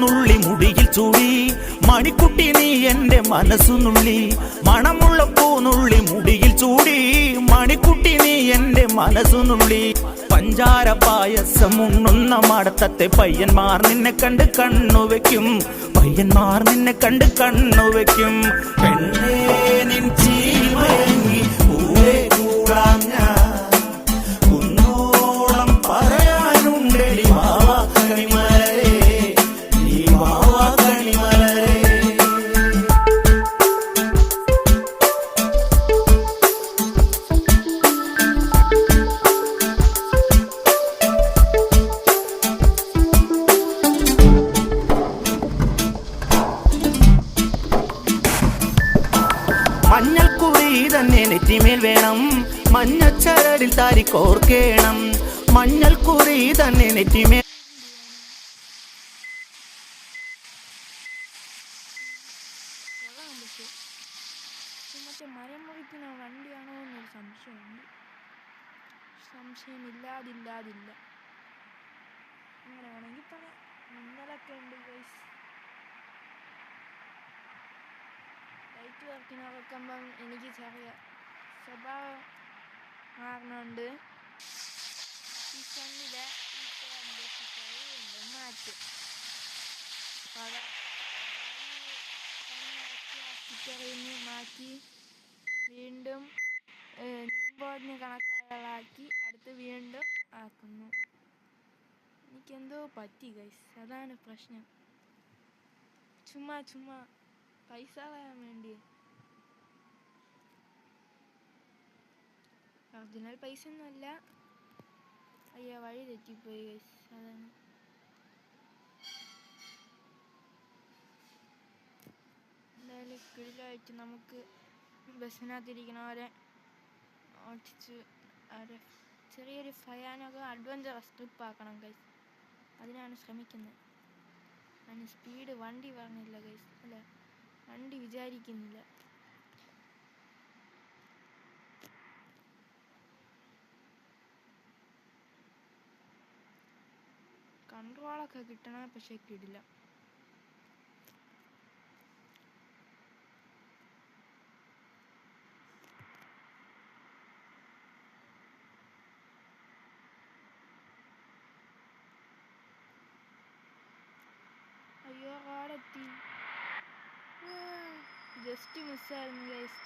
പൂനുള്ളി മുടിയിൽ ചൂടി മണിക്കുട്ടി നീ എന്റെ മനസ്സുനുള്ളി മണമുള്ള പൂനുള്ളി മുടിയിൽ ചൂടി മണിക്കുട്ടി നീ എന്റെ മനസ്സുനുള്ളി പഞ്ചാര പായസം ഉണ്ണുന്ന മടത്തത്തെ പയ്യന്മാർ നിന്നെ കണ്ട് കണ്ണുവെക്കും പയ്യന്മാർ നിന്നെ കണ്ട് കണ്ണുവെക്കും പെണ്ണേ നിൻ ചീമയങ്ങി പൂവേ കൂടാം ഞാൻ കുന്നോളം പറയാനുണ്ടടി വാവാ കണിമലരേ നീ വാവാ കണിമലരേ മഞ്ഞൾക്കുറി തന്നെ നെറ്റിമേൽ വേണം മഞ്ഞച്ചരടിൽ താരിക്കോർക്കേണം മഞ്ഞൾക്കുറി തന്നെ നെറ്റിമേൽ മറ്റേ മരം മുറിക്കുന്ന വണ്ടിയാണോ എന്നൊരു സംശയമുണ്ട്. സംശയമില്ലാതില്ല. അങ്ങനെ വേണമെങ്കിൽ പറയാം. മിന്നലൊക്കെ ഉണ്ട് ഗൈസ്. ലൈറ്റ് വർക്കിനെ വെക്കുമ്പം എനിക്ക് ചെറിയ സ്വഭാവം മാറുന്നുണ്ട്. സീസണിലെ മാറ്റും സ്റ്റിക്കറിൽ നിന്ന് മാറ്റി വീണ്ടും നെയിം ബോർഡിന് കണക്കാക്കി അടുത്ത് വീണ്ടും ആക്കുന്നു. എനിക്കെന്തോ പറ്റി ഗൈസ്, അതാണ് പ്രശ്നം. ചുമ്മാ പൈസ കളയാൻ വേണ്ടി. ഒറിജിനൽ പൈസ ഒന്നുമല്ല. അയ്യോ വഴി തെറ്റിപ്പോയി ഗൈസ്, അതാണ്. എന്തായാലും കിഴിലായിട്ട് നമുക്ക് ബസ്സിനകത്തിരിക്കണവരെ ഓടിച്ച് അവരെ ചെറിയൊരു ഭയാനക അഡ്വഞ്ചറസ് ട്രിപ്പ് ആക്കണം ഗൈസ്. അതിനാണ് ശ്രമിക്കുന്നത്. അതിന് സ്പീഡ് വണ്ടി പറഞ്ഞില്ല ഗൈസ്, അല്ല വണ്ടി വിചാരിക്കുന്നില്ല. കൺട്രോളൊക്കെ കിട്ടണം, പക്ഷെ കിടില്ല. അയ്യോ റോഡെത്തി. Just മിസ്സായിരുന്നു guys.